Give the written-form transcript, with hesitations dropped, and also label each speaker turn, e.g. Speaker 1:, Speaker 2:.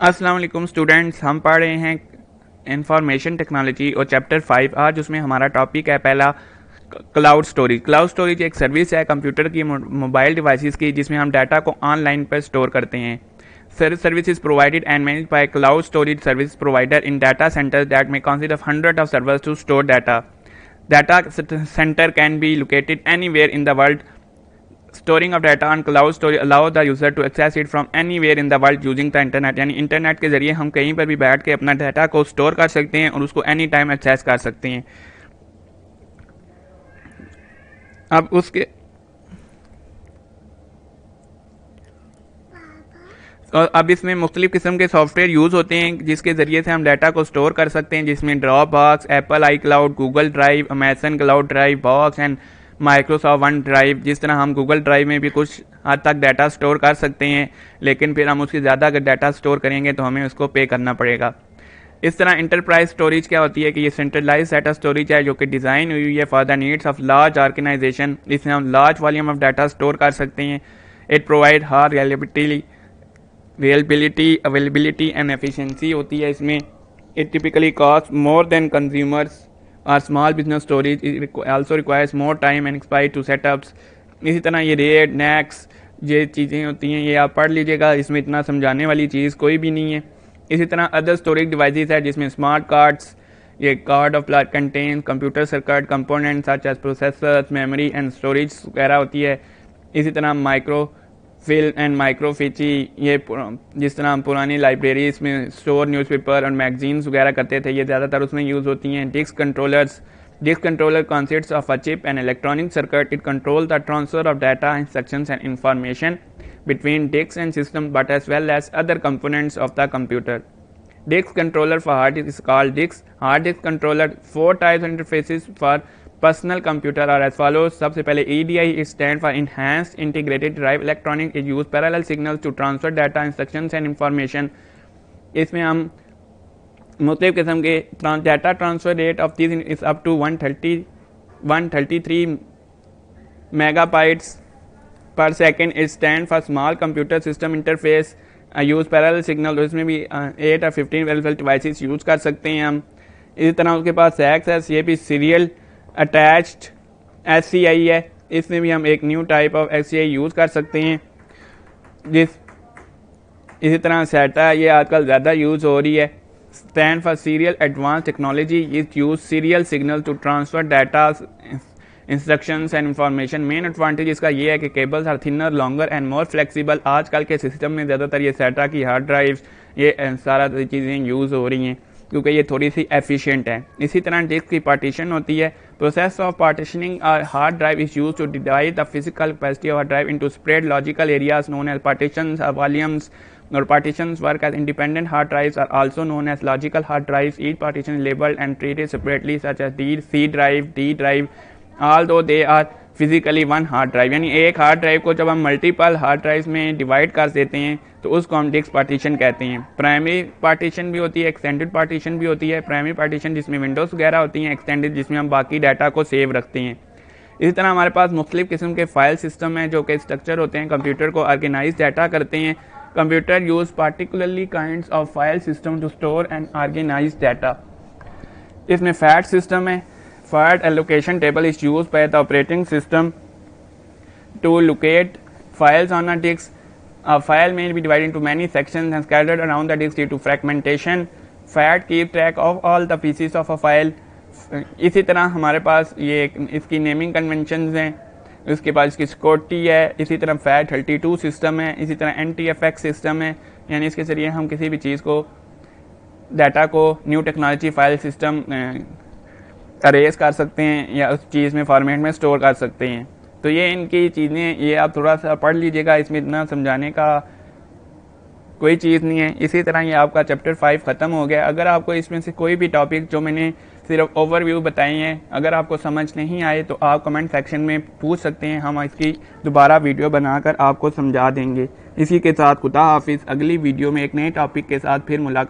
Speaker 1: अस्सलाम वालेकुम स्टूडेंट्स, हम पढ़ रहे हैं इंफॉर्मेशन टेक्नोलॉजी और चैप्टर 5। आज उसमें हमारा टॉपिक है पहला क्लाउड स्टोरेज। क्लाउड स्टोरेज एक सर्विस है कंप्यूटर की, मोबाइल डिवाइसेस की, जिसमें हम डाटा को ऑनलाइन पर स्टोर करते हैं। Service is provided and managed by cloud storage service provider in data centers that may consist of hundred of servers to store data. Data center can be located anywhere in the world. Storing of data on cloud storage allow the user to access it from anywhere in the world using the internet। यानी internet के जरिए हम कहीं पर भी बैठ के अपना डाटा को स्टोर कर सकते हैं और उसको एनी टाइम एक्सेस कर सकते हैं। अब उसके और अब इसमें मुख्तलिफ़ किस्म के सॉफ्टवेयर यूज़ होते हैं जिसके ज़रिए से हम डाटा को स्टोर कर सकते हैं, जिसमें drop box, Apple I cloud, Google drive, Amazon cloud drive box and Microsoft one drive. जिस तरह हम गूगल ड्राइव में भी कुछ हद तक डाटा स्टोर कर सकते हैं, लेकिन फिर हम उससे ज़्यादा अगर डाटा स्टोर करेंगे तो हमें उसको पे करना पड़ेगा। इस तरह इंटरप्राइज स्टोरेज क्या होती है कि ये सेंट्रलाइज डाटा स्टोरेज है जो कि डिज़ाइन हुई है for the needs of large organisation. इसमें हम large volume of data store कर सकते हैं। It provide high availability and efficiency होती है इसमें। It typically cost more than consumers और small business storage also requires more time and expire to setups. इसी तरह ये रेट नेक्स ये चीज़ें होती हैं, ये आप पढ़ लीजिएगा, इसमें इतना समझाने वाली चीज़ कोई भी नहीं है। इसी तरह अदर स्टोरेज डिवाइसेस है जिसमें स्मार्ट कार्ड्स, ये card of plot contain computer circuit components such as processors, memory and storage वगैरह होती है। इसी तरह माइक्रो फिल एंड माइक्रोफिची, ये जिस तरह हम पुरानी लाइब्रेरीज में स्टोर न्यूज़पेपर और मैगजीन्स वगैरह करते थे, ये ज़्यादातर उसमें यूज़ होती हैं। Disk controller consists of a chip and electronic circuit. It controls the transfer of data, instructions and information between disks and systems, but as well as other components of the computer. Disk controller for hard disk is called disk. Hard disk controller, 4 types of interfaces for personal computer और as follows. सबसे पहले EDI stand for enhanced integrated drive electronic, it use parallel signals to transfer data, instructions and information. इसमें हम मुख्तलिफ किस्म के data transfer rate of this is up to 133 megabytes per second. It stand for small computer system interface, use parallel signal, तो इसमें भी 8 और 15 variable devices use कर सकते हैं हम। इसी तरह उसके पास एक्सेस, ये भी सीरियल अटैच्ड SCI है, इसमें भी हम एक new type of SCI use कर सकते हैं। इसी तरह SATA, ये आजकल ज़्यादा यूज़ हो रही है। Stand for serial advance technology, is use serial signal to transfer data, instructions and information. Main advantage इसका ये है कि cables are thinner, longer and more flexible. आजकल के सिस्टम में ज़्यादातर ये SATA की हार्ड ड्राइव्स, ये सारा चीज़ें यूज़ हो रही हैं क्योंकि ये थोड़ी सी एफिशिएंट है। इसी तरह डिस्क की पार्टीशन होती है। Process of partitioning hard drive is use to divide the physical capacity of drive into spread logical areas known as partitions और वॉल्यूम्स। और partitions work as independent hard drives are also known as logical hard drives. Each partition is labeled and treated separately such as C drive, D drive, although they are physically one hard drive। यानी एक hard drive को जब हम multiple hard drives में divide कर देते हैं तो उसको हम डिस्क पार्टीशन कहते हैं। प्राइमरी पार्टीशन भी होती है, एक्सटेंडेड पार्टीशन भी होती है। प्राइमरी पार्टीशन जिसमें विंडोज़ वगैरह होती हैं, एक्सटेंडेड जिसमें हम बाकी डाटा को सेव रखते हैं। इसी तरह हमारे पास मुख्तलिफ़ किस्म के फाइल सिस्टम हैं जो कि स्ट्रक्चर होते हैं, कंप्यूटर को ऑर्गेनाइज डाटा करते हैं। Computer use particularly kinds of file system to store and organize data. इसमें फैट सिस्टम है। FAT allocation table is use by the operating system to locate files on a disk. A file may be divided into many sections and scattered around the disk due to fragmentation. FAT keeps track of all the pieces of a file. इसी तरह हमारे पास ये इसकी naming conventions हैं, उसके बाद इसकी security है। इसी तरह FAT32 सिस्टम है। इसी तरह NTFS सिस्टम है, यानी इसके ज़रिए हम किसी भी चीज़ को, डाटा को new technology file system arrays कर सकते हैं या उस चीज़ में फॉर्मेट में स्टोर कर सकते हैं। तो ये इनकी चीज़ें, ये आप थोड़ा सा पढ़ लीजिएगा, इसमें इतना समझाने का कोई चीज़ नहीं है। इसी तरह ये आपका चैप्टर 5 ख़त्म हो गया। अगर आपको इसमें से कोई भी टॉपिक जो मैंने सिर्फ ओवरव्यू बताई हैं, अगर आपको समझ नहीं आए तो आप कमेंट सेक्शन में पूछ सकते हैं, हम इसकी दोबारा वीडियो बनाकर आपको समझा देंगे। इसी के साथ खुदा हाफिज़। अगली वीडियो में एक नए टॉपिक के साथ फिर मुलाकात।